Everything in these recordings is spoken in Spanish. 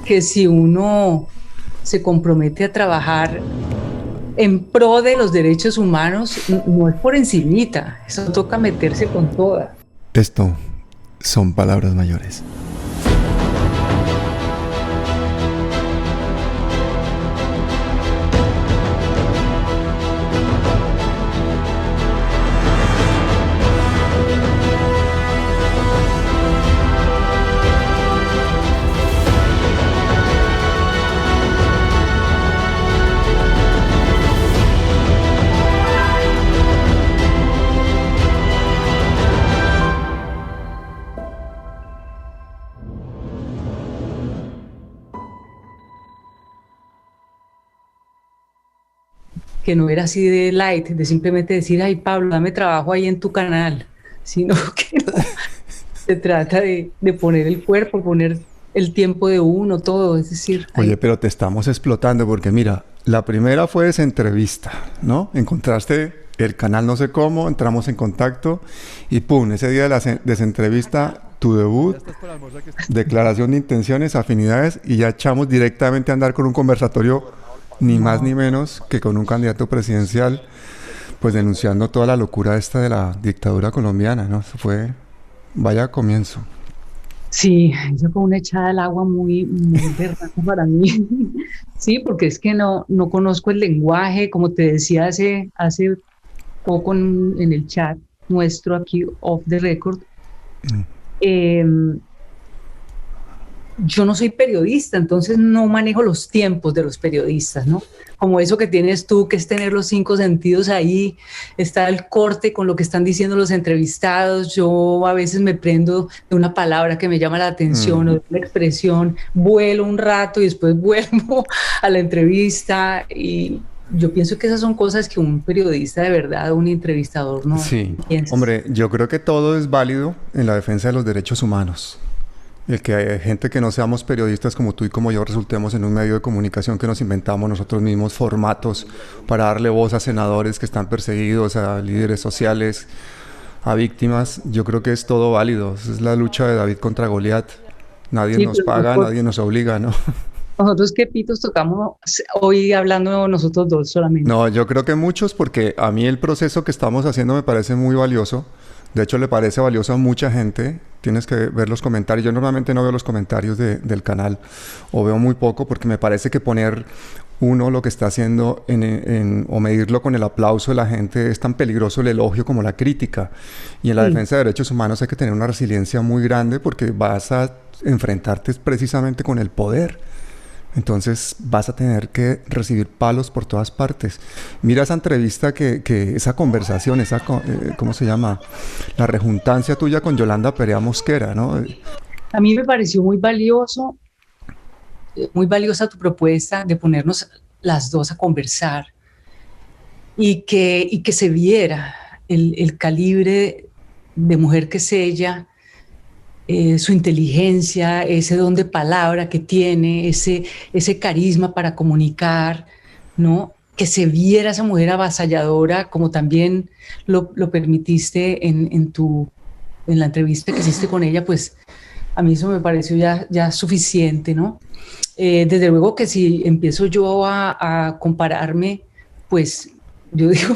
que si uno se compromete a trabajar en pro de los derechos humanos, no es por encimita, eso toca meterse con toda. Esto son palabras mayores. Que no era así de light, de simplemente decir, ay Pablo, dame trabajo ahí en tu canal, sino que no, se trata de poner el cuerpo, poner el tiempo de uno, todo, es decir, Oye, pero te estamos explotando porque mira, la primera fue esa entrevista, ¿no? Encontraste el canal no sé cómo, entramos en contacto y pum, ese día de de esa entrevista, tu debut, declaración de intenciones, afinidades y ya echamos directamente a andar con un conversatorio ni más ni menos que con un candidato presidencial, pues denunciando toda la locura esta de la dictadura colombiana, ¿no? Eso fue, vaya comienzo. sí, eso fue una echada al agua muy, muy verdad para mí. Sí, porque es que no conozco el lenguaje, como te decía hace poco en el chat nuestro aquí off the record. eh, yo no soy periodista, entonces no manejo los tiempos de los periodistas, ¿no? Como eso que tienes tú, que es tener los cinco sentidos ahí, está el corte con lo que están diciendo los entrevistados. Yo a veces me prendo de una palabra que me llama la atención o de una expresión, vuelo un rato y después vuelvo a la entrevista y yo pienso que esas son cosas que un periodista de verdad, un entrevistador no Sí, piensa. hombre, yo creo que todo es válido en la defensa de los derechos humanos. El que hay gente que no seamos periodistas como tú y como yo resultemos en un medio de comunicación que nos inventamos nosotros mismos formatos para darle voz a senadores que están perseguidos, a líderes sociales, a víctimas, yo creo que es todo válido. Esa es la lucha de David contra Goliat. Nadie Sí, nos pero paga, nadie nos obliga, ¿no? nosotros qué pitos tocamos hoy hablando nosotros dos solamente. No, yo creo que muchos, porque a mí el proceso que estamos haciendo me parece muy valioso. De hecho, le parece valioso a mucha gente. Tienes que ver los comentarios. Yo normalmente no veo los comentarios del canal, o veo muy poco, porque me parece que poner uno lo que está haciendo o medirlo con el aplauso de la gente es tan peligroso el elogio como la crítica. Y en la Sí, defensa de derechos humanos hay que tener una resiliencia muy grande porque vas a enfrentarte precisamente con el poder. Entonces vas a tener que recibir palos por todas partes. Mira esa entrevista, esa conversación, ¿cómo se llama? La rejuntancia tuya con Yolanda Perea Mosquera, ¿no? a mí me pareció muy valiosa tu propuesta de ponernos las dos a conversar y que se viera el calibre de mujer que es ella, su inteligencia, ese don de palabra que tiene, ese carisma para comunicar, ¿no? Que se viera esa mujer avasalladora, como también lo permitiste en la entrevista que hiciste con ella, pues a mí eso me pareció ya suficiente, ¿no? Desde luego que si empiezo yo a compararme, pues yo digo,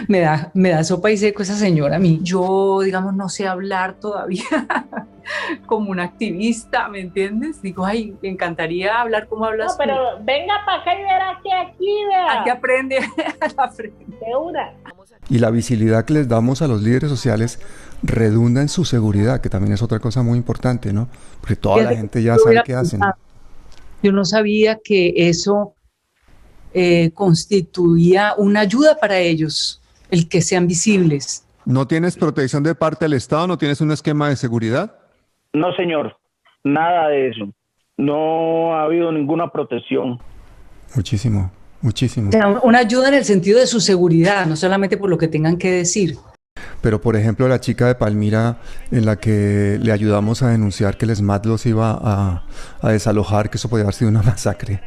me da sopa y seco esa señora a mí. Yo, digamos, no sé hablar todavía como una activista, ¿me entiendes? Digo, ay, me encantaría hablar como hablas No, pero tú. venga para acá y verá que aquí, vea. Aquí aprende a la frente. De una. Y la visibilidad que les damos a los líderes sociales redunda en su seguridad, que también es otra cosa muy importante, ¿no? Porque toda la Fíjate que gente ya yo sabe hubiera qué hacen. pensado, yo no sabía que eso constituía una ayuda para ellos, el que sean visibles. ¿No tienes protección de parte del Estado? ¿No tienes un esquema de seguridad? No, señor, nada de eso. No ha habido ninguna protección. Muchísimo, muchísimo. O sea, una ayuda en el sentido de su seguridad, no solamente por lo que tengan que decir. Pero, por ejemplo, la chica de Palmira, en la que le ayudamos a denunciar que el SMAT los iba a desalojar, que eso podía haber sido una masacre.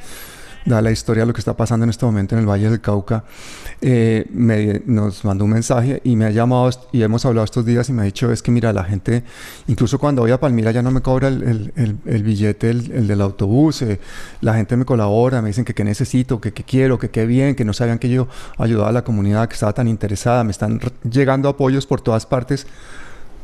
dada la historia de lo que está pasando en este momento en el Valle del Cauca, nos mandó un mensaje y me ha llamado y hemos hablado estos días y me ha dicho, es que mira, la gente, incluso cuando voy a Palmira ya no me cobra el billete, el del autobús, la gente me colabora, me dicen que qué necesito, que qué quiero, que qué bien, que no sabían que yo ayudaba a la comunidad, que estaba tan interesada, me están llegando apoyos por todas partes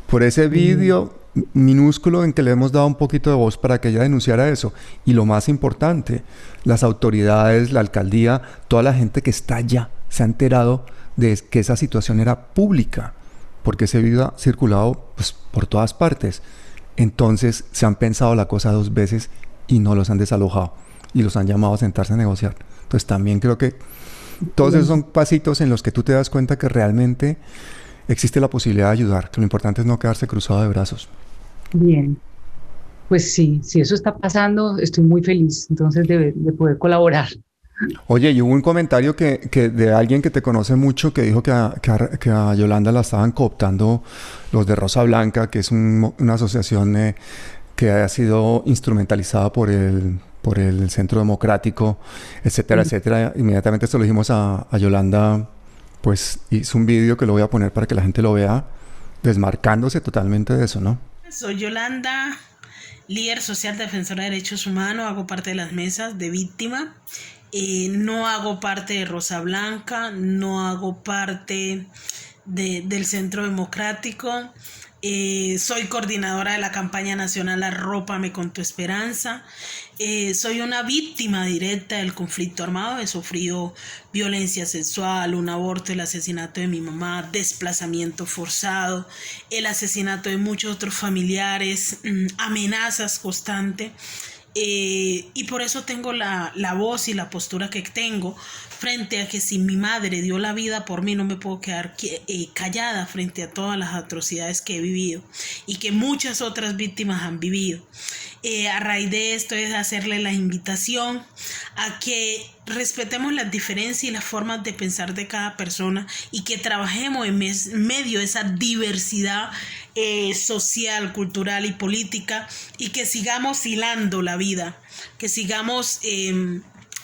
por ese vídeo minúsculo en que le hemos dado un poquito de voz para que ella denunciara eso. Y lo más importante, las autoridades, la alcaldía, toda la gente que está allá se ha enterado de que esa situación era pública, porque ese video ha circulado pues, por todas partes. Entonces se han pensado la cosa 2 veces y no los han desalojado y los han llamado a sentarse a negociar. Entonces también creo que todos esos son pasitos en los que tú te das cuenta que realmente existe la posibilidad de ayudar, que lo importante es no quedarse cruzado de brazos. Bien, pues sí, si eso está pasando, estoy muy feliz entonces de poder colaborar. Oye, y hubo un comentario que de alguien que te conoce mucho que dijo que a Yolanda la estaban cooptando los de Rosa Blanca, que es una asociación que ha sido instrumentalizada por el Centro Democrático, etcétera, etcétera. Inmediatamente esto lo dijimos a Yolanda, pues hizo un vídeo que lo voy a poner para que la gente lo vea, desmarcándose totalmente de eso, ¿no? Soy Yolanda, líder social defensora de derechos humanos, hago parte de las mesas de víctima, no hago parte de Rosa Blanca, no hago parte del Centro Democrático, soy coordinadora de la campaña nacional Arrópame con tu esperanza, soy una víctima directa del conflicto armado, he sufrido violencia sexual, un aborto, el asesinato de mi mamá, desplazamiento forzado, el asesinato de muchos otros familiares, amenazas constantes. Y por eso tengo la voz y la postura que tengo frente a que si mi madre dio la vida por mí, no me puedo quedar callada frente a todas las atrocidades que he vivido y que muchas otras víctimas han vivido. A raíz de esto es hacerle la invitación a que respetemos las diferencias y las formas de pensar de cada persona y que trabajemos en medio de esa diversidad social, cultural y política, y que sigamos hilando la vida, que sigamos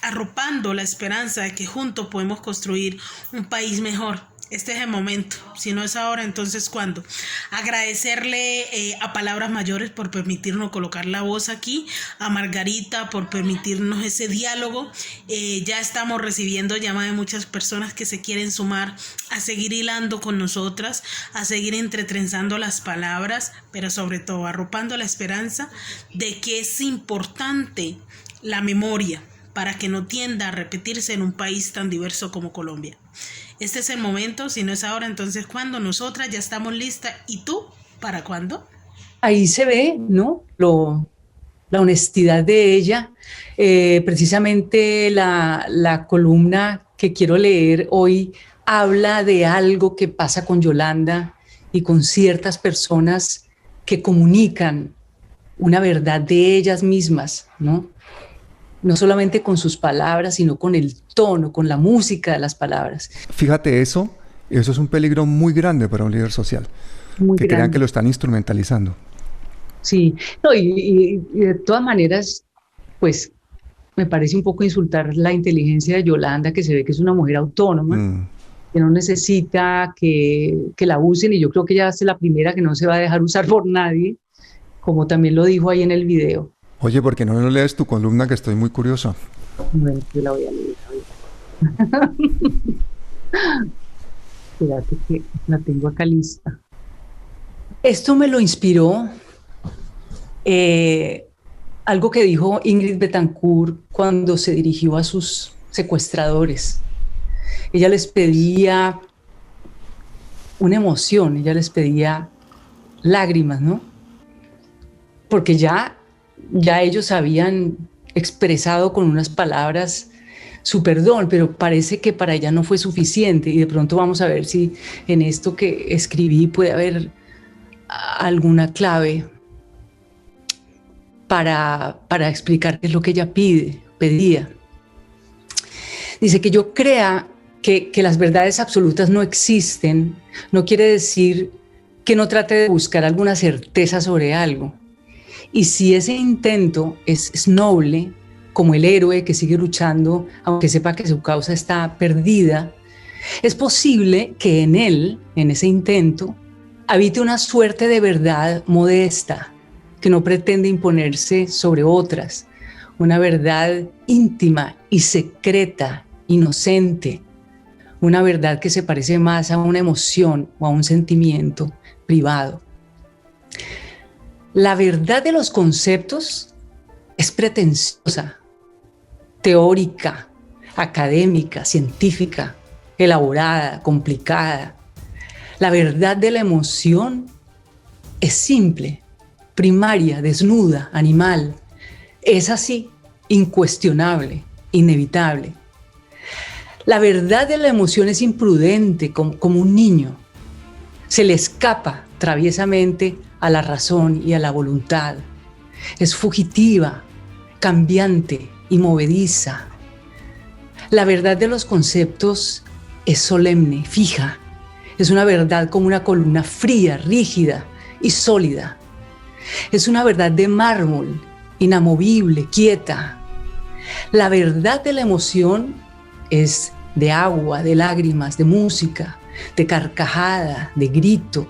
arropando la esperanza de que juntos podemos construir un país mejor. Este es el momento, si no es ahora, entonces ¿cuándo? Agradecerle a Palabras Mayores por permitirnos colocar la voz aquí, a Margarita por permitirnos ese diálogo. Ya estamos recibiendo llamadas de muchas personas que se quieren sumar a seguir hilando con nosotras, a seguir entretrenzando las palabras, pero sobre todo arropando la esperanza de que es importante la memoria para que no tienda a repetirse en un país tan diverso como Colombia. Este es el momento, si no es ahora, entonces ¿cuándo? Nosotras ya estamos listas. ¿Y tú? ¿Para cuándo? Ahí se ve, ¿no? La honestidad de ella. Precisamente la columna que quiero leer hoy habla de algo que pasa con Yolanda y con ciertas personas que comunican una verdad de ellas mismas, ¿no? No solamente con sus palabras, sino con el tono, con la música de las palabras. Fíjate, eso es un peligro muy grande para un líder social. Muy que grande. crean que lo están instrumentalizando. Sí, no, y de todas maneras, pues me parece un poco insultar la inteligencia de Yolanda, que se ve que es una mujer autónoma, que no necesita que la usen, y yo creo que ella es la primera que no se va a dejar usar por nadie, como también lo dijo ahí en el video. Oye, ¿por qué no lo lees tu columna, que estoy muy curioso? Bueno, yo la voy a leer Espérate que la tengo acá lista. Esto me lo inspiró algo que dijo Ingrid Betancourt cuando se dirigió a sus secuestradores. Ella les pedía una emoción, ella les pedía lágrimas, ¿no? Porque ya ellos habían expresado con unas palabras su perdón, pero parece que para ella no fue suficiente, y de pronto vamos a ver si en esto que escribí puede haber alguna clave para explicar qué es lo que ella pedía. Dice que yo crea que las verdades absolutas no existen, no quiere decir que no trate de buscar alguna certeza sobre algo. Y si ese intento es noble, como el héroe que sigue luchando aunque sepa que su causa está perdida, es posible que en él, en ese intento, habite una suerte de verdad modesta que no pretende imponerse sobre otras, una verdad íntima y secreta, inocente, una verdad que se parece más a una emoción o a un sentimiento privado. La verdad de los conceptos es pretenciosa, teórica, académica, científica, elaborada, complicada. La verdad de la emoción es simple, primaria, desnuda, animal. Es así, incuestionable, inevitable. La verdad de la emoción es imprudente, como un niño. Se le escapa traviesamente a la razón y a la voluntad. Es fugitiva, cambiante y movediza. La verdad de los conceptos es solemne, fija. Es una verdad como una columna fría, rígida y sólida. Es una verdad de mármol, inamovible, quieta. La verdad de la emoción es de agua, de lágrimas, de música, de carcajada, de grito.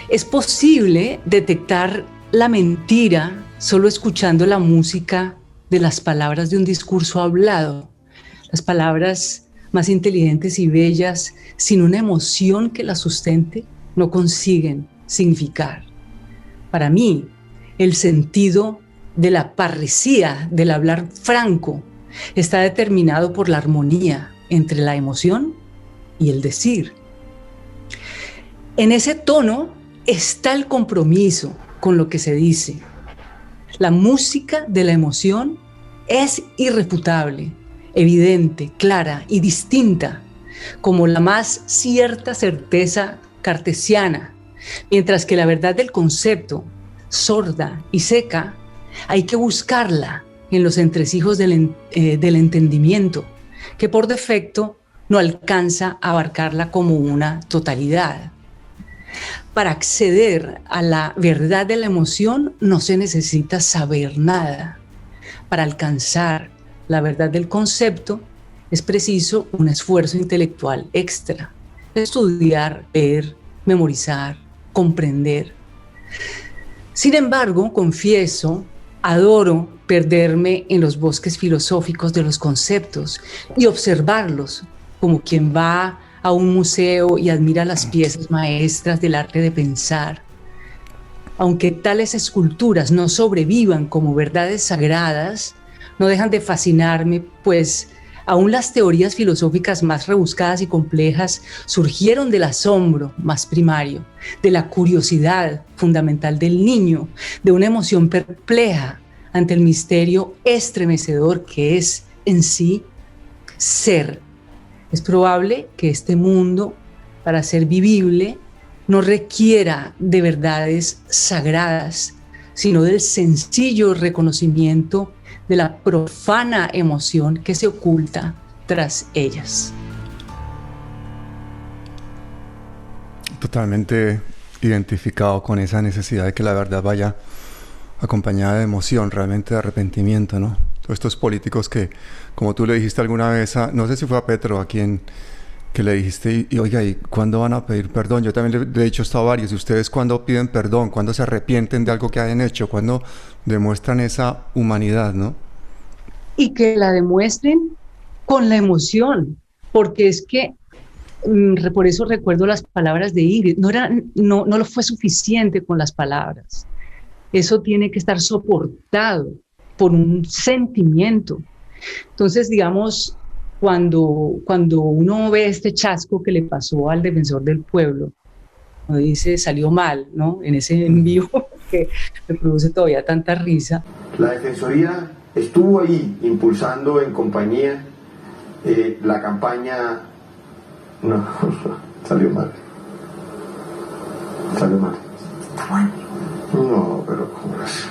Es posible detectar la mentira solo escuchando la música de las palabras de un discurso hablado. Las palabras más inteligentes y bellas, sin una emoción que las sustente, no consiguen significar. Para mí, el sentido de la parresía, del hablar franco, está determinado por la armonía entre la emoción y el decir. En ese tono está el compromiso con lo que se dice. La música de la emoción es irrefutable, evidente, clara y distinta, como la más cierta certeza cartesiana, mientras que la verdad del concepto, sorda y seca, hay que buscarla en los entresijos del entendimiento, que por defecto no alcanza a abarcarla como una totalidad. Para acceder a la verdad de la emoción no se necesita saber nada. Para alcanzar la verdad del concepto es preciso un esfuerzo intelectual extra. Estudiar, leer, memorizar, comprender. Sin embargo, confieso, adoro perderme en los bosques filosóficos de los conceptos y observarlos como quien va a un museo y admira las piezas maestras del arte de pensar. Aunque tales esculturas no sobrevivan como verdades sagradas, no dejan de fascinarme, pues aún las teorías filosóficas más rebuscadas y complejas surgieron del asombro más primario, de la curiosidad fundamental del niño, de una emoción perpleja ante el misterio estremecedor que es en sí ser. Es probable que este mundo, para ser vivible, no requiera de verdades sagradas, sino del sencillo reconocimiento de la profana emoción que se oculta tras ellas. Totalmente identificado con esa necesidad de que la verdad vaya acompañada de emoción, realmente de arrepentimiento, ¿no? Todos estos políticos que, como tú le dijiste alguna vez no sé si fue a Petro, a quien que le dijiste, y oiga, ¿y cuándo van a pedir perdón? Yo también le he dicho esto a varios, ¿y ustedes cuándo piden perdón? ¿Cuándo se arrepienten de algo que hayan hecho? ¿Cuándo demuestran esa humanidad, no? Y que la demuestren con la emoción, porque es que por eso recuerdo las palabras de Ingrid, no lo fue suficiente con las palabras, eso tiene que estar soportado por un sentimiento. Entonces, digamos, cuando uno ve este chasco que le pasó al defensor del pueblo, uno dice, salió mal, ¿no? En ese envío que me produce todavía tanta risa. La Defensoría estuvo ahí impulsando en compañía la campaña. No, salió mal. Salió mal. Está bueno. No, pero ¿cómo es?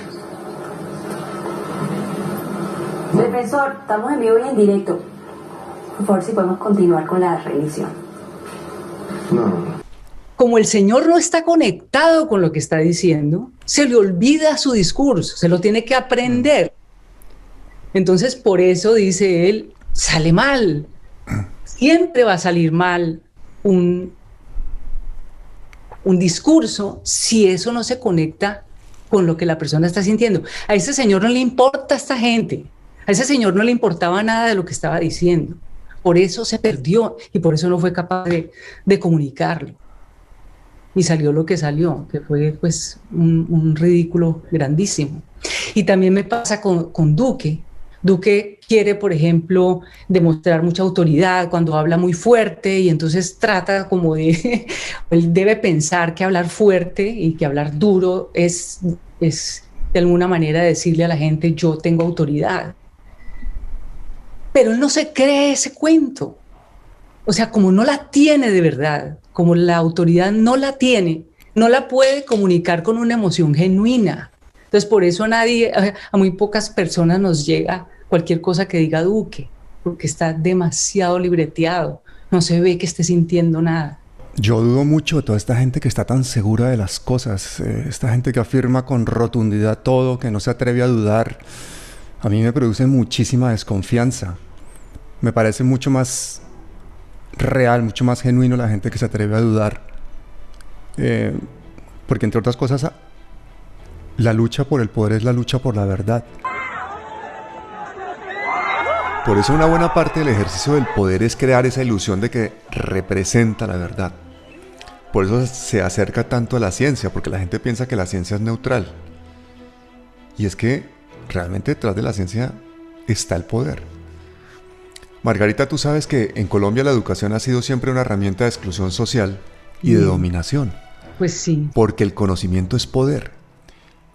Defensor, estamos en vivo y en directo. Por favor, si podemos continuar con la revisión. No. Como el señor no está conectado con lo que está diciendo, se le olvida su discurso, se lo tiene que aprender. Entonces, por eso dice él, sale mal. Siempre va a salir mal un discurso si eso no se conecta con lo que la persona está sintiendo. A ese señor no le importa a esta gente. A ese señor no le importaba nada de lo que estaba diciendo. Por eso se perdió y por eso no fue capaz de comunicarlo. Y salió lo que salió, que fue pues un ridículo grandísimo. Y también me pasa con Duque. Duque quiere, por ejemplo, demostrar mucha autoridad cuando habla muy fuerte y entonces trata como de, él debe pensar que hablar fuerte y que hablar duro es de alguna manera decirle a la gente yo tengo autoridad. Pero él no se cree ese cuento. O sea, como no la tiene de verdad, como la autoridad no la tiene, no la puede comunicar con una emoción genuina. Entonces, por eso a muy pocas personas nos llega cualquier cosa que diga Duque, porque está demasiado libreteado, no se ve que esté sintiendo nada. Yo dudo mucho de toda esta gente que está tan segura de las cosas, esta gente que afirma con rotundidad todo, que no se atreve a dudar. A mí me produce muchísima desconfianza. Me parece mucho más real, mucho más genuino la gente que se atreve a dudar. Porque entre otras cosas, la lucha por el poder es la lucha por la verdad. Por eso una buena parte del ejercicio del poder es crear esa ilusión de que representa la verdad. Por eso se acerca tanto a la ciencia, porque la gente piensa que la ciencia es neutral. Y es que realmente detrás de la ciencia está el poder. Margarita, tú sabes que en Colombia la educación ha sido siempre una herramienta de exclusión social y de dominación. Pues sí. Porque el conocimiento es poder.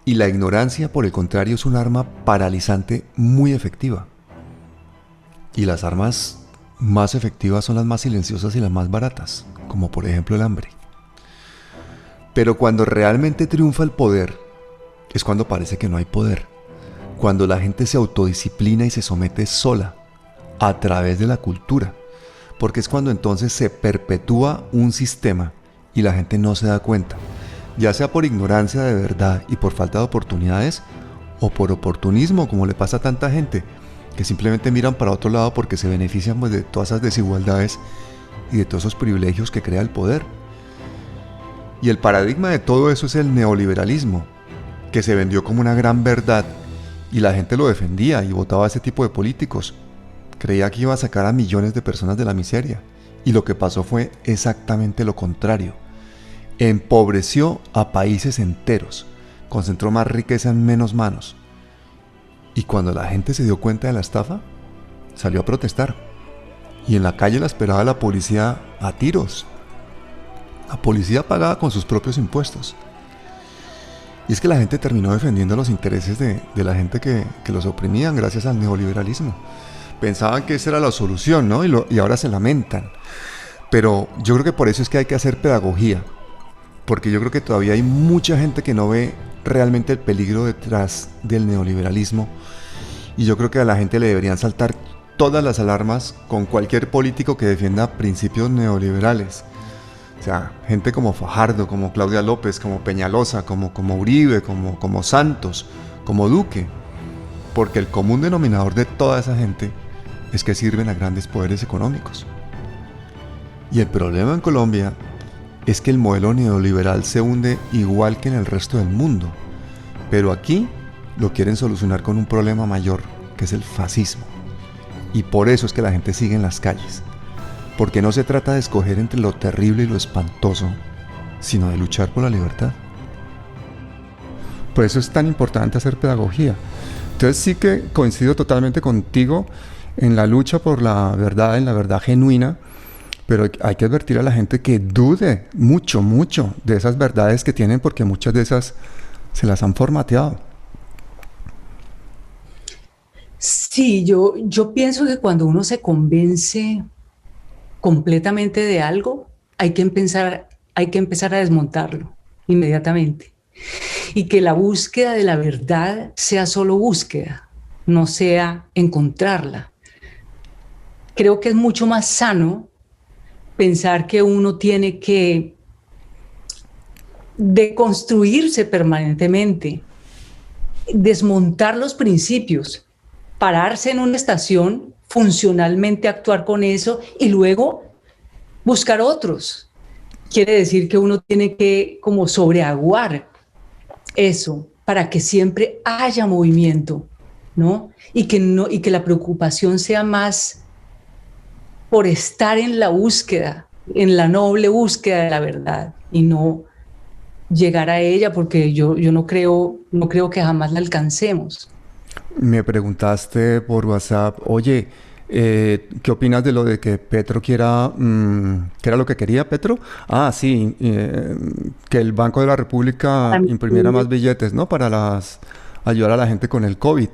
Y la ignorancia, por el contrario, es un arma paralizante muy efectiva. Y las armas más efectivas son las más silenciosas y las más baratas, como por ejemplo el hambre. Pero cuando realmente triunfa el poder, es cuando parece que no hay poder. Cuando la gente se autodisciplina y se somete sola, a través de la cultura. Porque es cuando entonces se perpetúa un sistema y la gente no se da cuenta. Ya sea por ignorancia de verdad y por falta de oportunidades, o por oportunismo, como le pasa a tanta gente, que simplemente miran para otro lado porque se benefician pues, de todas esas desigualdades y de todos esos privilegios que crea el poder. Y el paradigma de todo eso es el neoliberalismo, que se vendió como una gran verdad y la gente lo defendía y votaba a ese tipo de políticos. Creía que iba a sacar a millones de personas de la miseria y lo que pasó fue exactamente lo contrario. Empobreció a países enteros, concentró más riqueza en menos manos. Y cuando la gente se dio cuenta de la estafa, salió a protestar. Y en la calle la esperaba la policía a tiros. La policía pagaba con sus propios impuestos. Y es que la gente terminó defendiendo los intereses de la gente que los oprimían gracias al neoliberalismo. Pensaban que esa era la solución, ¿no? Y ahora se lamentan. Pero yo creo que por eso es que hay que hacer pedagogía. Porque yo creo que todavía hay mucha gente que no ve realmente el peligro detrás del neoliberalismo. Y yo creo que a la gente le deberían saltar todas las alarmas con cualquier político que defienda principios neoliberales. O sea, gente como Fajardo, como Claudia López, como Peñalosa, como Uribe, como Santos, como Duque. Porque el común denominador de toda esa gente es que sirven a grandes poderes económicos. Y el problema en Colombia es que el modelo neoliberal se hunde igual que en el resto del mundo. Pero aquí lo quieren solucionar con un problema mayor, que es el fascismo. Y por eso es que la gente sigue en las calles. Porque no se trata de escoger entre lo terrible y lo espantoso, sino de luchar por la libertad. Por eso es tan importante hacer pedagogía. Entonces sí que coincido totalmente contigo en la lucha por la verdad, en la verdad genuina, pero hay que advertir a la gente que dude mucho de esas verdades que tienen, porque muchas de esas se las han formateado. Sí, yo pienso que cuando uno se convence completamente de algo, hay que empezar a desmontarlo inmediatamente. Y que la búsqueda de la verdad sea solo búsqueda, no sea encontrarla. Creo que es mucho más sano pensar que uno tiene que deconstruirse permanentemente, desmontar los principios pararse en una estación, funcionalmente actuar con eso y luego buscar otros. Quiere decir que uno tiene que como sobreaguar eso para que siempre haya movimiento, ¿no? Y que la preocupación sea más por estar en la búsqueda, en la noble búsqueda de la verdad y no llegar a ella, porque yo no creo que jamás la alcancemos. Me preguntaste por WhatsApp, oye, ¿qué opinas de lo de que Petro quiera, qué era lo que quería Petro? Ah, sí, que el Banco de la República imprimiera más billetes, ¿no? Para ayudar a la gente con el COVID.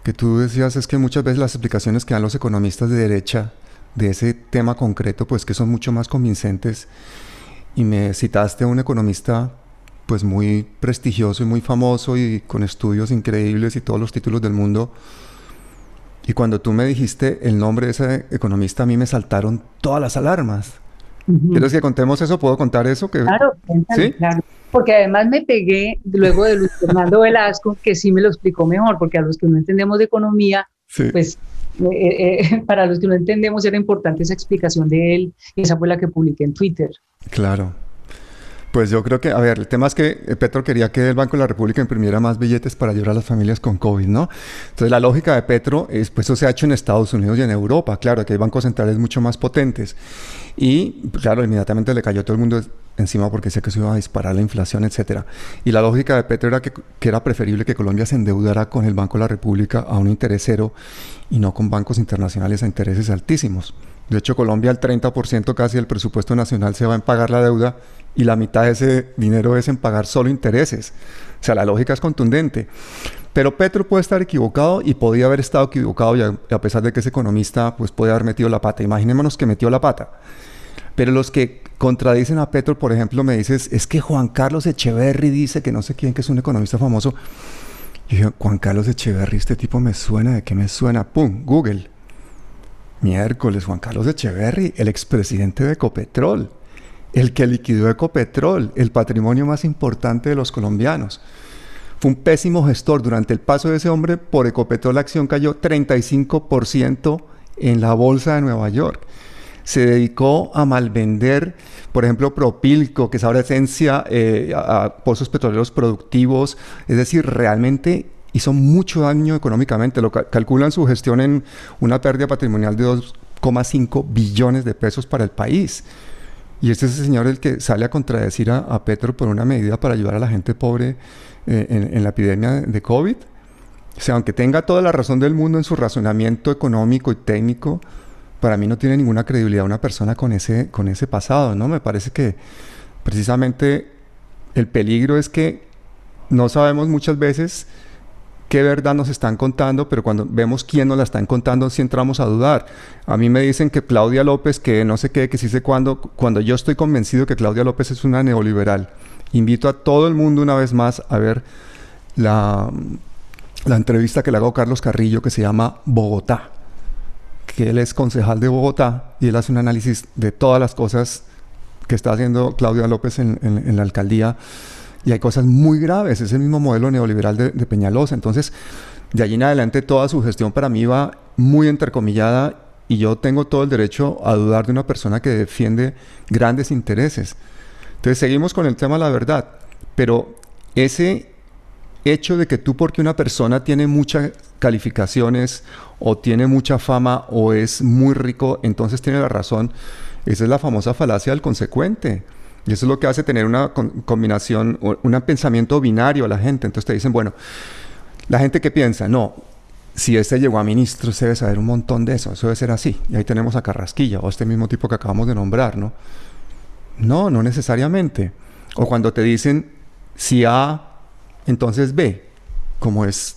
Que tú decías es que muchas veces las explicaciones que dan los economistas de derecha de ese tema concreto, pues que son mucho más convincentes. Y me citaste a un economista pues muy prestigioso y muy famoso y con estudios increíbles y todos los títulos del mundo. Y cuando tú me dijiste el nombre de ese economista, a mí me saltaron todas las alarmas. ¿Quieres que contemos eso? ¿Puedo contar eso? Claro, cuéntame, ¿sí? Claro. Porque además me pegué luego de Luis Fernando Velasco, que sí me lo explicó mejor, porque a los que no entendemos de economía, sí. Pues para los que no entendemos era importante esa explicación de él, y esa fue la que publiqué en Twitter. Claro. Pues yo creo que, a ver, el tema es que Petro quería que el Banco de la República imprimiera más billetes para ayudar a las familias con COVID, ¿no? Entonces la lógica de Petro es, pues eso se ha hecho en Estados Unidos y en Europa, claro, que hay bancos centrales mucho más potentes. Y, claro, inmediatamente le cayó todo el mundo encima porque sé que se iba a disparar la inflación, etcétera. Y la lógica de Petro era que era preferible que Colombia se endeudara con el Banco de la República a un interés cero y no con bancos internacionales a intereses altísimos. De hecho, Colombia, el 30% casi del presupuesto nacional se va en pagar la deuda y la mitad de ese dinero es en pagar solo intereses. O sea, la lógica es contundente. Pero Petro puede estar equivocado y podía haber estado equivocado y a pesar de que es economista, pues puede haber metido la pata. Imaginémonos que metió la pata. Pero los que contradicen a Petro, por ejemplo, me dices, es que Juan Carlos Echeverry dice que no sé quién, que es un economista famoso. Y yo, Juan Carlos Echeverry, este tipo me suena, ¿de qué me suena? ¡Pum! Google. Miércoles, Juan Carlos Echeverry, el expresidente de Ecopetrol, el que liquidó Ecopetrol, el patrimonio más importante de los colombianos. Fue un pésimo gestor. Durante el paso de ese hombre por Ecopetrol, la acción cayó 35% en la bolsa de Nueva York. Se dedicó a malvender, por ejemplo, Propilco, que es ahora esencia a pozos petroleros productivos. Es decir, realmente hizo mucho daño económicamente. Lo calculan su gestión en una pérdida patrimonial de 2,5 billones de pesos para el país. Y este es ese señor el que sale a contradecir a Petro por una medida para ayudar a la gente pobre en la epidemia de COVID. O sea, aunque tenga toda la razón del mundo en su razonamiento económico y técnico, para mí no tiene ninguna credibilidad una persona con ese pasado, ¿no? Me parece que precisamente el peligro es que no sabemos muchas veces qué verdad nos están contando, pero cuando vemos quién nos la están contando, sí entramos a dudar. A mí me dicen que Claudia López, que no sé qué, que sí sé cuándo, cuando yo estoy convencido que Claudia López es una neoliberal. Invito a todo el mundo una vez más a ver la entrevista que le hago a Carlos Carrillo, que se llama Bogotá, que él es concejal de Bogotá y él hace un análisis de todas las cosas que está haciendo Claudia López en la alcaldía. Y hay cosas muy graves, es el mismo modelo neoliberal de Peñalosa. Entonces, de allí en adelante toda su gestión para mí va muy entrecomillada y yo tengo todo el derecho a dudar de una persona que defiende grandes intereses. Entonces, seguimos con el tema de la verdad, pero ese hecho de que tú, porque una persona tiene muchas calificaciones o tiene mucha fama o es muy rico, entonces tiene la razón, esa es la famosa falacia del consecuente. Y eso es lo que hace tener una combinación, un pensamiento binario a la gente. Entonces te dicen, bueno, la gente que piensa, no, si este llegó a ministro, se debe saber un montón de eso debe ser así. Y ahí tenemos a Carrasquilla, o este mismo tipo que acabamos de nombrar, ¿no? No, no necesariamente. O cuando te dicen, si A, entonces B. Como es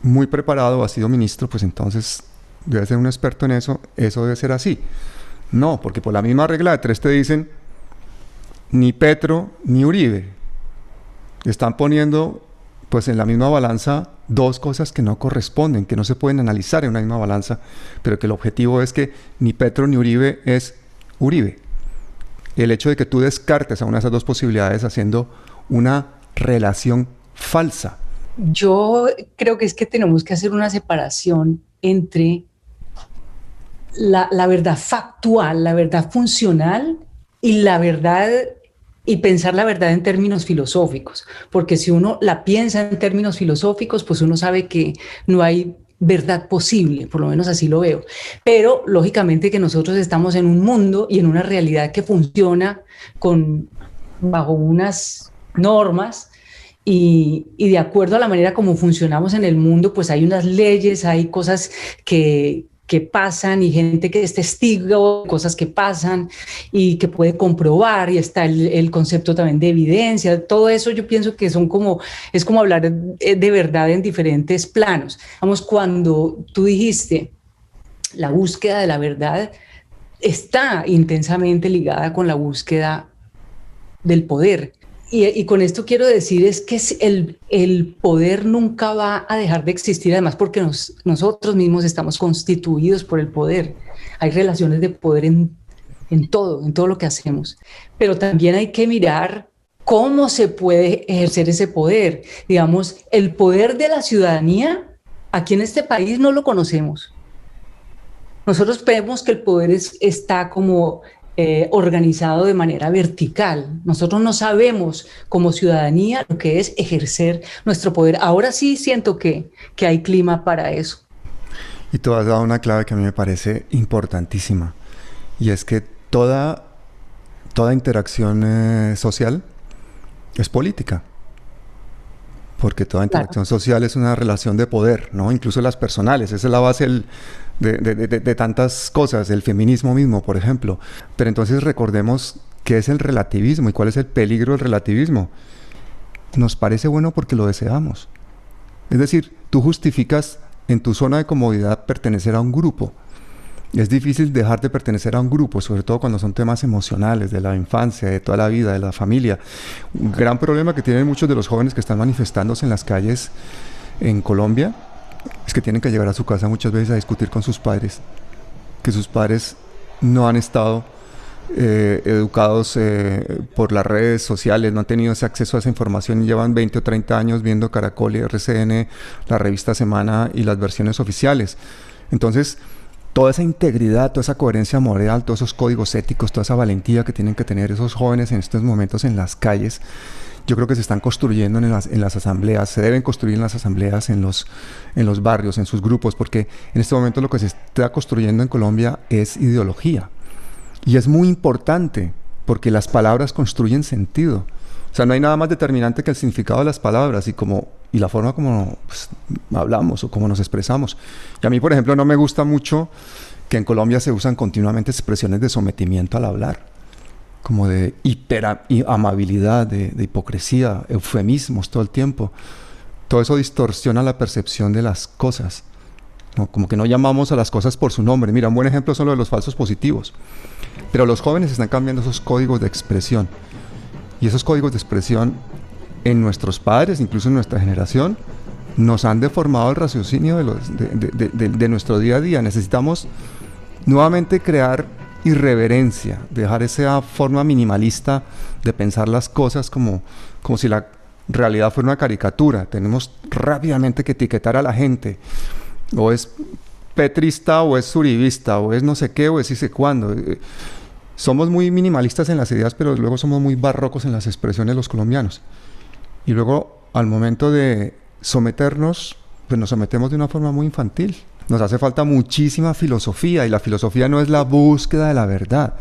muy preparado, ha sido ministro, pues entonces debe ser un experto en eso debe ser así. No, porque por la misma regla de tres te dicen, ni Petro ni Uribe. Están poniendo pues en la misma balanza dos cosas que no corresponden, que no se pueden analizar en una misma balanza, pero que el objetivo es que ni Petro ni Uribe es Uribe. El hecho de que tú descartes a una de esas dos posibilidades haciendo una relación falsa Yo creo que es que tenemos que hacer una separación entre la verdad factual, la verdad funcional y la verdad y pensar la verdad en términos filosóficos, porque si uno la piensa en términos filosóficos, pues uno sabe que no hay verdad posible, por lo menos así lo veo. Pero lógicamente que nosotros estamos en un mundo y en una realidad que funciona bajo unas normas y de acuerdo a la manera como funcionamos en el mundo, pues hay unas leyes, hay cosas que pasan y gente que es testigo, cosas que pasan y que puede comprobar, y está el concepto también de evidencia. Todo eso yo pienso que es como hablar de verdad en diferentes planos. Vamos, cuando tú dijiste la búsqueda de la verdad está intensamente ligada con la búsqueda del poder. Y con esto quiero decir es que el poder nunca va a dejar de existir, además porque nosotros mismos estamos constituidos por el poder. Hay relaciones de poder en todo lo que hacemos. Pero también hay que mirar cómo se puede ejercer ese poder. Digamos, el poder de la ciudadanía, aquí en este país no lo conocemos. Nosotros vemos que el poder está como organizado de manera vertical. Nosotros no sabemos como ciudadanía lo que es ejercer nuestro poder. Ahora sí siento que hay clima para eso. Y tú has dado una clave que a mí me parece importantísima, y es que toda interacción social es política. Porque toda interacción social es una relación de poder, ¿no? Incluso las personales. Esa es la base de tantas cosas, el feminismo mismo, por ejemplo. Pero entonces recordemos qué es el relativismo y cuál es el peligro del relativismo. Nos parece bueno porque lo deseamos. Es decir, tú justificas en tu zona de comodidad pertenecer a un grupo. Es difícil dejar de pertenecer a un grupo, sobre todo cuando son temas emocionales, de la infancia, de toda la vida, de la familia. Un gran problema que tienen muchos de los jóvenes que están manifestándose en las calles en Colombia es que tienen que llegar a su casa muchas veces a discutir con sus padres, que sus padres no han estado educados por las redes sociales, no han tenido ese acceso a esa información y llevan 20 o 30 años viendo Caracol y RCN, la revista Semana y las versiones oficiales. Entonces, toda esa integridad, toda esa coherencia moral, todos esos códigos éticos, toda esa valentía que tienen que tener esos jóvenes en estos momentos en las calles, yo creo que se están construyendo en las asambleas, se deben construir en las asambleas, en los barrios, en sus grupos, porque en este momento lo que se está construyendo en Colombia es ideología. Y es muy importante, porque las palabras construyen sentido. O sea, no hay nada más determinante que el significado de las palabras y la forma como hablamos o como nos expresamos. Y a mí, por ejemplo, no me gusta mucho que en Colombia se usan continuamente expresiones de sometimiento al hablar, como de amabilidad, de hipocresía, eufemismos todo el tiempo. Todo eso distorsiona la percepción de las cosas, ¿no? Como que no llamamos a las cosas por su nombre. Mira, un buen ejemplo son los de los falsos positivos. Pero los jóvenes están cambiando esos códigos de expresión. Y esos códigos de expresión en nuestros padres, incluso en nuestra generación, nos han deformado el raciocinio de nuestro día a día. Necesitamos nuevamente crear irreverencia, dejar esa forma minimalista de pensar las cosas como si la realidad fuera una caricatura. Tenemos rápidamente que etiquetar a la gente. O es petrista, o es uribista, o es no sé qué, o es no sé cuándo. Somos muy minimalistas en las ideas, pero luego somos muy barrocos en las expresiones los colombianos. Y luego, al momento de someternos, pues nos sometemos de una forma muy infantil. Nos hace falta muchísima filosofía, y la filosofía no es la búsqueda de la verdad.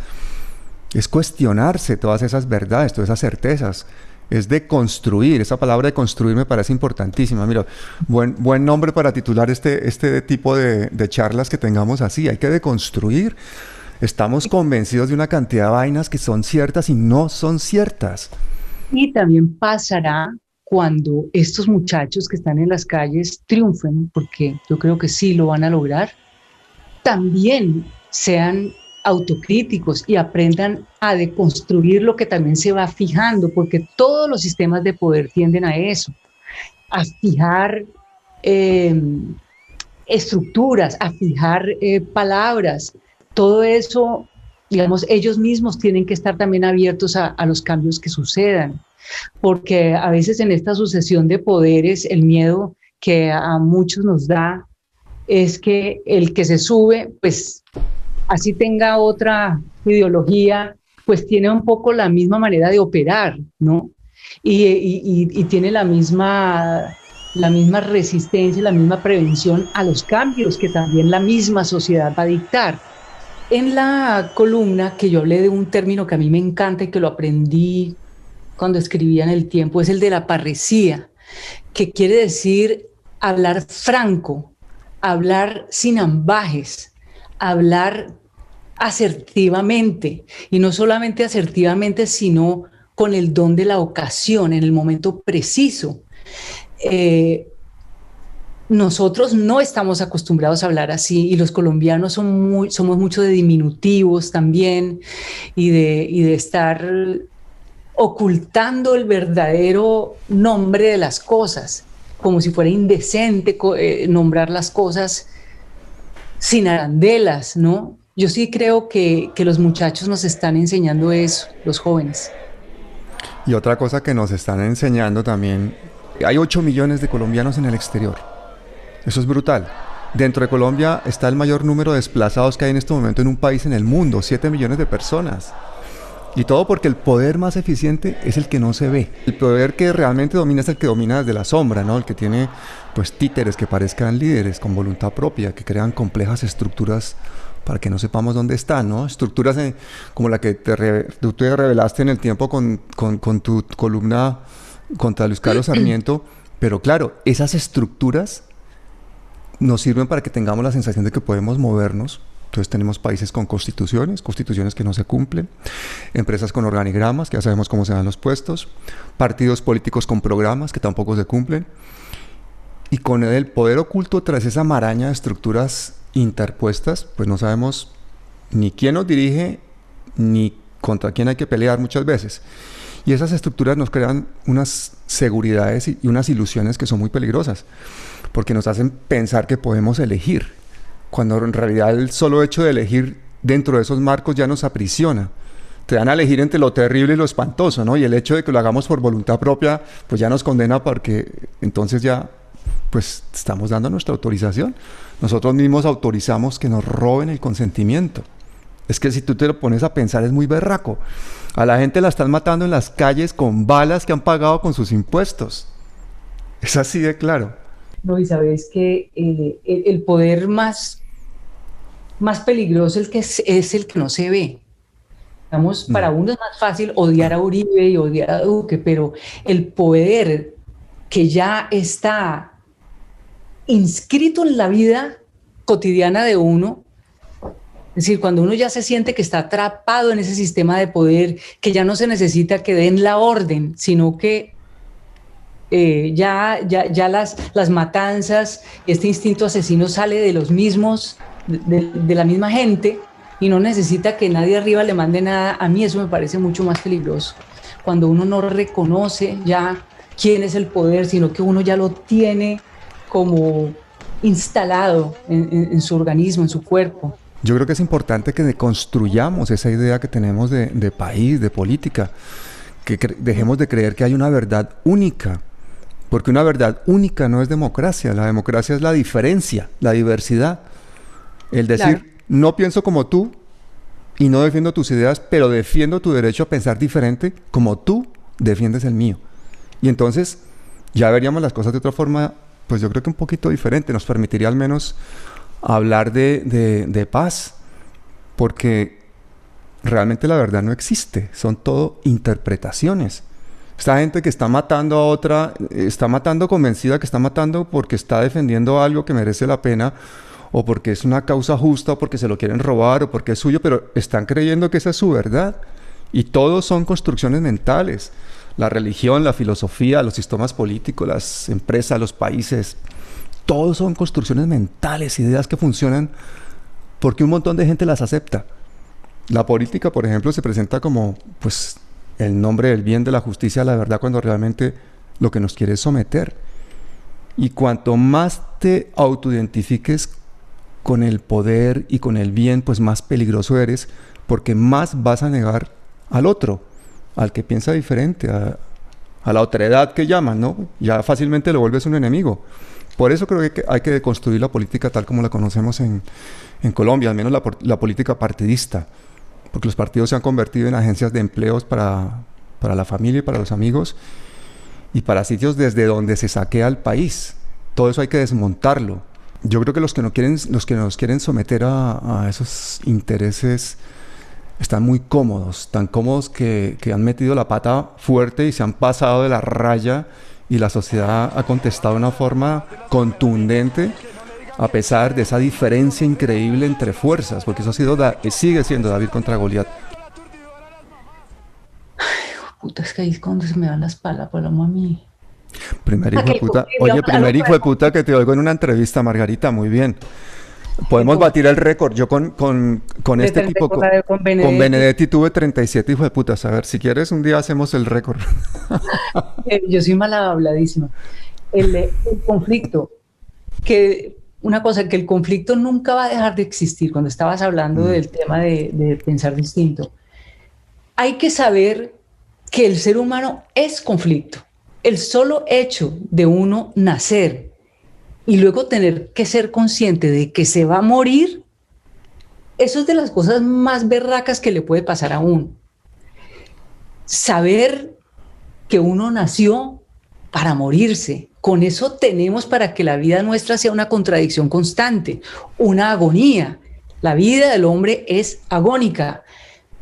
Es cuestionarse todas esas verdades, todas esas certezas. Es de construir. Esa palabra de construir me parece importantísima. Mira, buen nombre para titular este tipo de charlas que tengamos así. Hay que deconstruir. Estamos convencidos de una cantidad de vainas que son ciertas y no son ciertas. Y también pasará cuando estos muchachos que están en las calles triunfen, porque yo creo que sí lo van a lograr, también sean autocríticos y aprendan a deconstruir lo que también se va fijando, porque todos los sistemas de poder tienden a eso, a fijar estructuras, a fijar palabras. Todo eso digamos, ellos mismos tienen que estar también abiertos a los cambios que sucedan, porque a veces en esta sucesión de poderes el miedo que a muchos nos da es que el que se sube, pues así tenga otra ideología, pues tiene un poco la misma manera de operar, ¿no? Y tiene la misma resistencia, la misma prevención a los cambios que también la misma sociedad va a dictar. En la columna que yo hablé de un término que a mí me encanta y que lo aprendí cuando escribía en El Tiempo, es el de la parresía, que quiere decir hablar franco, hablar sin ambajes, hablar asertivamente, y no solamente asertivamente, sino con el don de la ocasión, en el momento preciso. Nosotros no estamos acostumbrados a hablar así, y los colombianos somos mucho de diminutivos también, y de estar ocultando el verdadero nombre de las cosas, como si fuera indecente nombrar las cosas sin arandelas, ¿no? Yo sí creo que los muchachos nos están enseñando eso, los jóvenes. Y otra cosa que nos están enseñando también, hay 8 millones de colombianos en el exterior. Eso es brutal. Dentro de Colombia está el mayor número de desplazados que hay en este momento en un país en el mundo, 7 millones de personas. Y todo porque el poder más eficiente es el que no se ve. El poder que realmente domina es el que domina desde la sombra, ¿no? El que tiene, pues, títeres que parezcan líderes con voluntad propia, que crean complejas estructuras para que no sepamos dónde están, ¿no? Estructuras como la que tú te revelaste en El Tiempo con tu columna contra Luis Carlos Sarmiento. Pero claro, esas estructuras nos sirven para que tengamos la sensación de que podemos movernos. Entonces tenemos países con constituciones que no se cumplen, empresas con organigramas, que ya sabemos cómo se dan los puestos, partidos políticos con programas que tampoco se cumplen, y con el poder oculto tras esa maraña de estructuras interpuestas, pues no sabemos ni quién nos dirige, ni contra quién hay que pelear muchas veces. Y esas estructuras nos crean unas seguridades y unas ilusiones que son muy peligrosas, porque nos hacen pensar que podemos elegir, cuando en realidad el solo hecho de elegir dentro de esos marcos ya nos aprisiona. Te dan a elegir entre lo terrible y lo espantoso, ¿no? Y el hecho de que lo hagamos por voluntad propia, pues ya nos condena, porque entonces ya, pues, estamos dando nuestra autorización. Nosotros mismos autorizamos que nos roben el consentimiento. Es que si tú te lo pones a pensar, es muy berraco. A la gente la están matando en las calles con balas que han pagado con sus impuestos. Es así de claro. No, y sabes que el poder más peligroso es el que no se ve. Digamos, para uno es más fácil odiar a Uribe y odiar a Duque, pero el poder que ya está inscrito en la vida cotidiana de uno, es decir, cuando uno ya se siente que está atrapado en ese sistema de poder, que ya no se necesita que den la orden, sino que ya las matanzas, este instinto asesino sale de los mismos, de la misma gente, y no necesita que nadie arriba le mande nada. A mí eso me parece mucho más peligroso, cuando uno no reconoce ya quién es el poder, sino que uno ya lo tiene como instalado en su organismo, en su cuerpo. Yo creo que es importante que construyamos esa idea que tenemos de país, de política, que dejemos de creer que hay una verdad única. Porque una verdad única no es democracia. La democracia es la diferencia, la diversidad. El decir, claro, no pienso como tú y no defiendo tus ideas, pero defiendo tu derecho a pensar diferente como tú defiendes el mío. Y entonces ya veríamos las cosas de otra forma, pues yo creo que un poquito diferente. Nos permitiría al menos hablar de paz, porque realmente la verdad no existe. Son todo interpretaciones. Esta gente que está matando a otra, está matando convencida que está matando porque está defendiendo algo que merece la pena, o porque es una causa justa, o porque se lo quieren robar, o porque es suyo, pero están creyendo que esa es su verdad. Y todos son construcciones mentales. La religión, la filosofía, los sistemas políticos, las empresas, los países, todos son construcciones mentales, ideas que funcionan porque un montón de gente las acepta. La política, por ejemplo, se presenta como, pues, el nombre del bien, de la justicia, la verdad, cuando realmente lo que nos quiere es someter. Y cuanto más te autoidentifiques con el poder y con el bien, pues más peligroso eres, porque más vas a negar al otro, al que piensa diferente, a la otredad que llaman, ¿no? Ya fácilmente lo vuelves un enemigo. Por eso creo que hay que deconstruir la política tal como la conocemos en Colombia, al menos la política partidista, porque los partidos se han convertido en agencias de empleos para la familia y para los amigos, y para sitios desde donde se saquea al país. Todo eso hay que desmontarlo. Yo creo que los que nos quieren someter a esos intereses están muy cómodos, tan cómodos que han metido la pata fuerte y se han pasado de la raya, y la sociedad ha contestado de una forma contundente a pesar de esa diferencia increíble entre fuerzas, porque eso sigue siendo David contra Goliat. Puta, es que ahí es cuando se me dan las palabras, mami. Primer hijo de puta. Oye, primer hijo de puta que te oigo en una entrevista, Margarita, muy bien. Podemos batir el récord. Yo con este tipo, con Benedetti tuve 37 hijos de putas. A ver, si quieres, un día hacemos el récord. Yo soy mal habladísima. El conflicto, una cosa, que el conflicto nunca va a dejar de existir. Cuando estabas hablando del tema de pensar distinto, hay que saber que el ser humano es conflicto. El solo hecho de uno nacer y luego tener que ser consciente de que se va a morir, eso es de las cosas más berracas que le puede pasar a uno. Saber que uno nació para morirse, con eso tenemos para que la vida nuestra sea una contradicción constante, una agonía. La vida del hombre es agónica,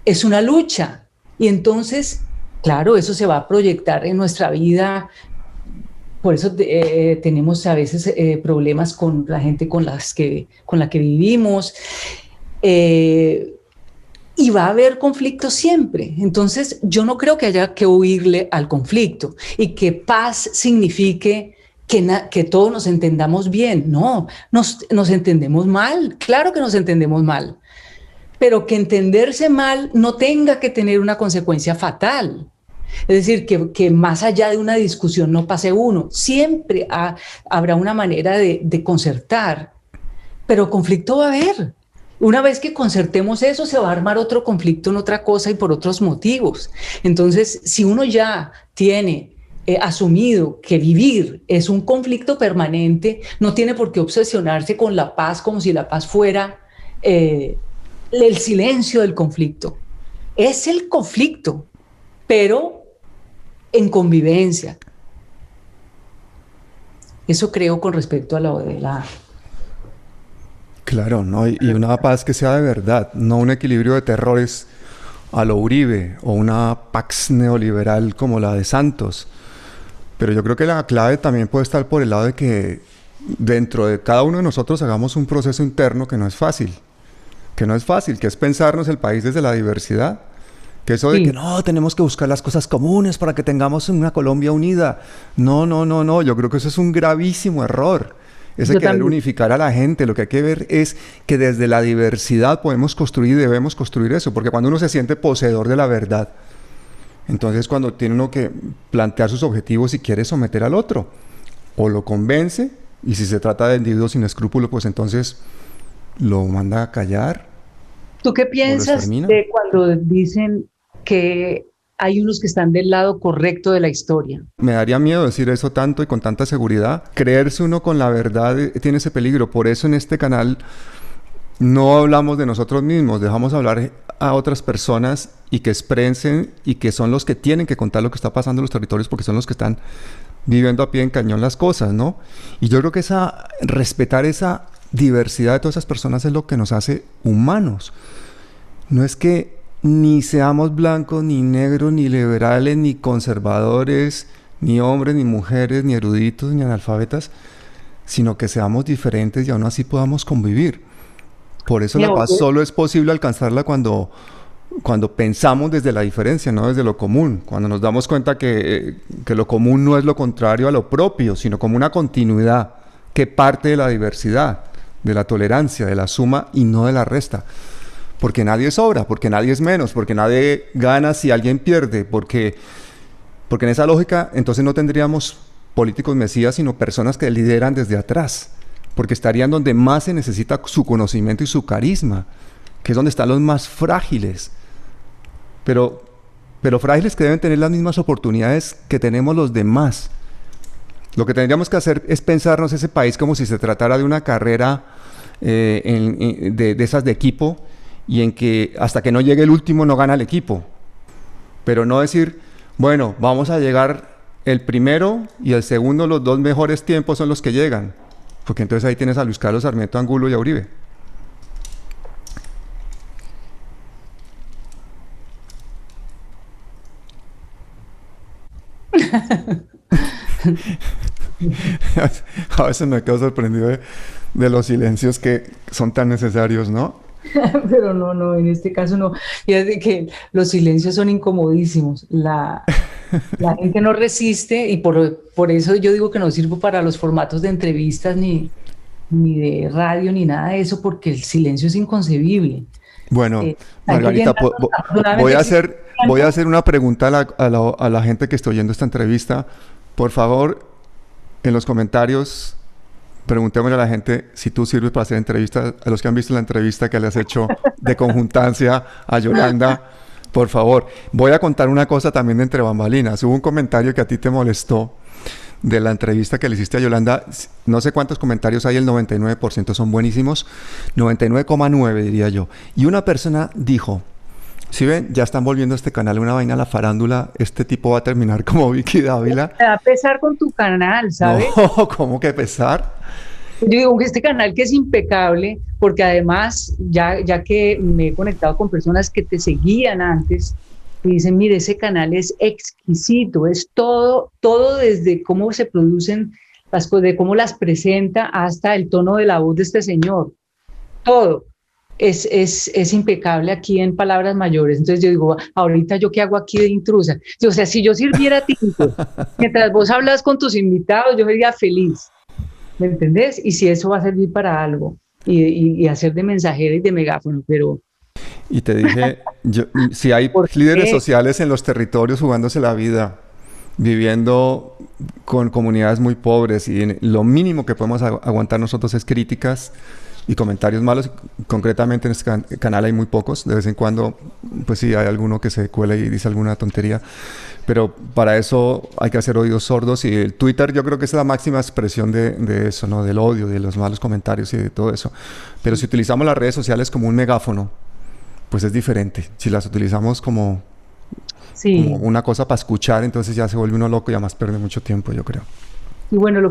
es una lucha, y entonces, claro, eso se va a proyectar en nuestra vida. Por eso tenemos a veces problemas con la gente con la que vivimos, y va a haber conflicto siempre. Entonces yo no creo que haya que huirle al conflicto y que paz signifique que todos nos entendamos bien. No, nos entendemos mal, claro que nos entendemos mal, pero que entenderse mal no tenga que tener una consecuencia fatal. Es decir, que más allá de una discusión no pase uno. Siempre habrá una manera de concertar, pero conflicto va a haber. Una vez que concertemos eso, se va a armar otro conflicto en otra cosa y por otros motivos. Entonces, si uno ya tiene asumido que vivir es un conflicto permanente, no tiene por qué obsesionarse con la paz como si la paz fuera el silencio del conflicto. Es el conflicto, pero en convivencia. Eso creo con respecto a lo de la... Claro, ¿no? Y una paz que sea de verdad, no un equilibrio de terrores a lo Uribe o una pax neoliberal como la de Santos. Pero yo creo que la clave también puede estar por el lado de que dentro de cada uno de nosotros hagamos un proceso interno que no es fácil, que es pensarnos el país desde la diversidad. Que eso de que no, tenemos que buscar las cosas comunes para que tengamos una Colombia unida. No. Yo creo que eso es un gravísimo error. Ese querer unificar a la gente. Lo que hay que ver es que desde la diversidad podemos construir y debemos construir eso. Porque cuando uno se siente poseedor de la verdad, entonces cuando tiene uno que plantear sus objetivos y quiere someter al otro, o lo convence, y si se trata de individuos sin escrúpulos, pues entonces lo manda a callar. ¿Tú qué piensas de cuando dicen que hay unos que están del lado correcto de la historia? Me daría miedo decir eso tanto y con tanta seguridad. Creerse uno con la verdad tiene ese peligro. Por eso en este canal no hablamos de nosotros mismos, dejamos hablar a otras personas y que expresen, y que son los que tienen que contar lo que está pasando en los territorios, porque son los que están viviendo a pie en cañón las cosas, ¿no? Y yo creo que respetar esa diversidad de todas esas personas es lo que nos hace humanos. No es que ni seamos blancos, ni negros, ni liberales, ni conservadores, ni hombres, ni mujeres, ni eruditos, ni analfabetas, sino que seamos diferentes y aún así podamos convivir. Por eso la paz solo es posible alcanzarla cuando pensamos desde la diferencia, no desde lo común. Cuando nos damos cuenta que lo común no es lo contrario a lo propio, sino como una continuidad que parte de la diversidad, de la tolerancia, de la suma y no de la resta. Porque nadie sobra, porque nadie es menos, porque nadie gana si alguien pierde, porque en esa lógica entonces no tendríamos políticos mesías, sino personas que lideran desde atrás, porque estarían donde más se necesita su conocimiento y su carisma, que es donde están los más frágiles, pero frágiles que deben tener las mismas oportunidades que tenemos los demás. Lo que tendríamos que hacer es pensarnos ese país como si se tratara de una carrera de esas de equipo, y en que hasta que no llegue el último no gana el equipo. Pero no decir, bueno, vamos a llegar el primero y el segundo, los 2 mejores tiempos son los que llegan. Porque entonces ahí tienes a Luis Carlos Sarmiento Angulo y a Uribe. A veces me quedo sorprendido de los silencios que son tan necesarios, ¿no? Pero no, en este caso no. Fíjate que los silencios son incomodísimos. La gente no resiste, y por eso yo digo que no sirvo para los formatos de entrevistas ni de radio ni nada de eso, porque el silencio es inconcebible. Bueno, Margarita, voy a hacer una pregunta a la gente que está oyendo esta entrevista. Por favor, en los comentarios, preguntémosle a la gente si tú sirves para hacer entrevistas. A los que han visto la entrevista que le has hecho de conjuntancia a Yolanda, por favor. Voy a contar una cosa también de entre bambalinas. Hubo un comentario que a ti te molestó de la entrevista que le hiciste a Yolanda. No sé cuántos comentarios hay, el 99% son buenísimos, 99,9 diría yo. Y una persona dijo, ¿sí ven? Ya están volviendo a este canal una vaina a la farándula. Este tipo va a terminar como Vicky Dávila. Te va a pesar con tu canal, ¿sabes? No, ¿cómo que pesar? Yo digo que este canal que es impecable, porque además, ya que me he conectado con personas que te seguían antes, y dicen, mire, ese canal es exquisito, es todo desde cómo se producen las cosas, de cómo las presenta, hasta el tono de la voz de este señor. Todo es impecable aquí en palabras mayores. Entonces yo digo, ahorita yo qué hago aquí de intrusa. O sea, si yo sirviera tinto, mientras vos hablas con tus invitados, yo sería feliz. ¿Me entendés? Y si eso va a servir para algo, y hacer de mensajera y de megáfono, pero... Y te dije, si hay líderes sociales en los territorios jugándose la vida, viviendo con comunidades muy pobres, y lo mínimo que podemos aguantar nosotros es críticas y comentarios malos. Concretamente en este canal hay muy pocos. De vez en cuando, pues sí, hay alguno que se cuela y dice alguna tontería. Pero para eso hay que hacer oídos sordos. Y el Twitter yo creo que es la máxima expresión de eso, ¿no? Del odio, de los malos comentarios y de todo eso. Pero si utilizamos las redes sociales como un megáfono, pues es diferente. Si las utilizamos como una cosa para escuchar, entonces ya se vuelve uno loco y además pierde mucho tiempo, yo creo. Y bueno,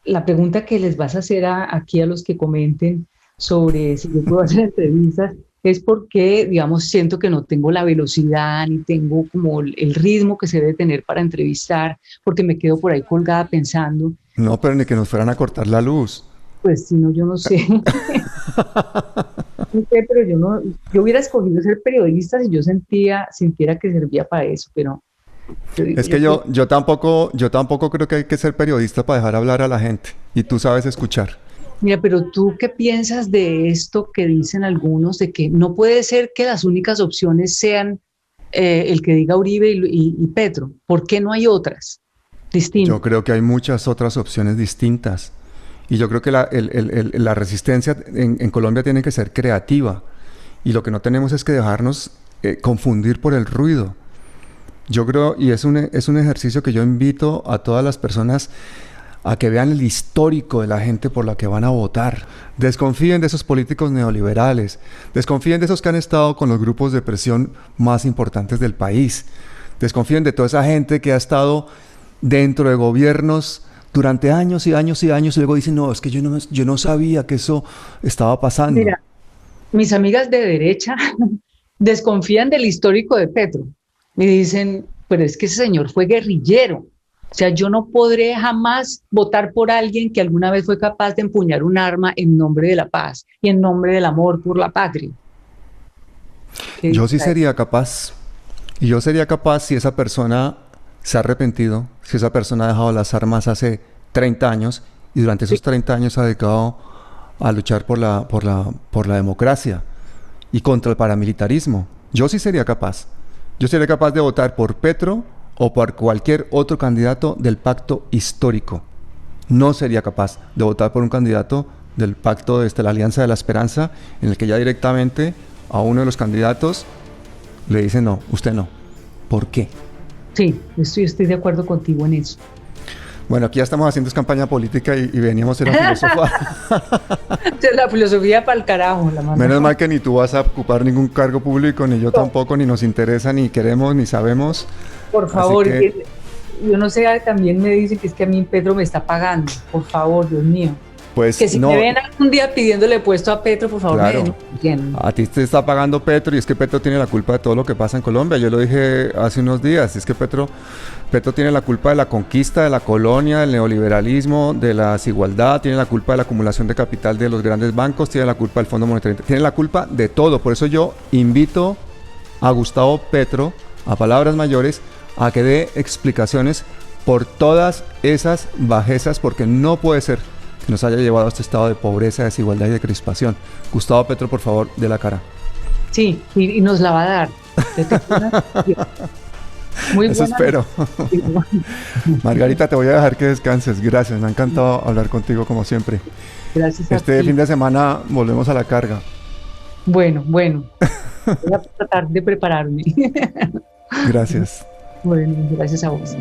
la pregunta que les vas a hacer aquí a los que comenten sobre si yo puedo hacer entrevistas es porque, digamos, siento que no tengo la velocidad ni tengo como el ritmo que se debe tener para entrevistar, porque me quedo por ahí colgada pensando. No, pero ni que nos fueran a cortar la luz. Pues si no, yo no sé. No sé, pero yo hubiera escogido ser periodista si yo sintiera que servía para eso, pero... Es que yo tampoco creo que hay que ser periodista para dejar hablar a la gente, y tú sabes escuchar. Mira, pero ¿tú qué piensas de esto que dicen algunos, de que no puede ser que las únicas opciones sean el que diga Uribe y Petro? ¿Por qué no hay otras distintas? Yo creo que hay muchas otras opciones distintas, y yo creo que la resistencia en Colombia tiene que ser creativa, y lo que no tenemos es que dejarnos confundir por el ruido. Yo creo, y es un ejercicio que yo invito a todas las personas a que vean el histórico de la gente por la que van a votar. Desconfíen de esos políticos neoliberales, desconfíen de esos que han estado con los grupos de presión más importantes del país, desconfíen de toda esa gente que ha estado dentro de gobiernos durante años y años y años, y luego dicen, no, es que yo no sabía que eso estaba pasando. Mira, mis amigas de derecha desconfían del histórico de Petro. Me dicen, pero es que ese señor fue guerrillero. O sea, yo no podré jamás votar por alguien que alguna vez fue capaz de empuñar un arma en nombre de la paz y en nombre del amor por la patria. Yo sí sería capaz. Y yo sería capaz si esa persona se ha arrepentido, si esa persona ha dejado las armas hace 30 años y durante esos 30 años se ha dedicado a luchar por la democracia y contra el paramilitarismo. Yo sí sería capaz. Yo sería capaz de votar por Petro o por cualquier otro candidato del pacto histórico. no sería capaz de votar por un candidato del pacto de la Alianza de la Esperanza, en el que ya directamente a uno de los candidatos le dice no, usted no. ¿Por qué? Sí, estoy de acuerdo contigo en eso. Bueno, aquí ya estamos haciendo campaña política y veníamos a ser filosofar. La filosofía para el carajo. Menos mal que ni tú vas a ocupar ningún cargo público, ni yo tampoco, ni nos interesa, ni queremos, ni sabemos. Por favor, yo no sé, también me dicen que es que a mí Petro me está pagando. Por favor, Dios mío. Pues que si no, me ven algún día pidiéndole puesto a Petro, por favor, claro, a ti te está pagando Petro, y es que Petro tiene la culpa de todo lo que pasa en Colombia. Yo lo dije hace unos días, es que Petro tiene la culpa de la conquista de la colonia, del neoliberalismo, de la desigualdad, tiene la culpa de la acumulación de capital de los grandes bancos, tiene la culpa del Fondo Monetario, tiene la culpa de todo. Por eso yo invito a Gustavo Petro, a palabras mayores, a que dé explicaciones por todas esas bajezas, porque no puede ser que nos haya llevado a este estado de pobreza, desigualdad y de crispación. Gustavo Petro, por favor, dé la cara. Sí, y nos la va a dar. Muy eso buena. Espero. Margarita, te voy a dejar que descanses. Gracias, me ha encantado hablar contigo como siempre. Gracias. Este fin de semana volvemos a la carga. Bueno. Voy a tratar de prepararme. Gracias. Bueno, gracias a vos.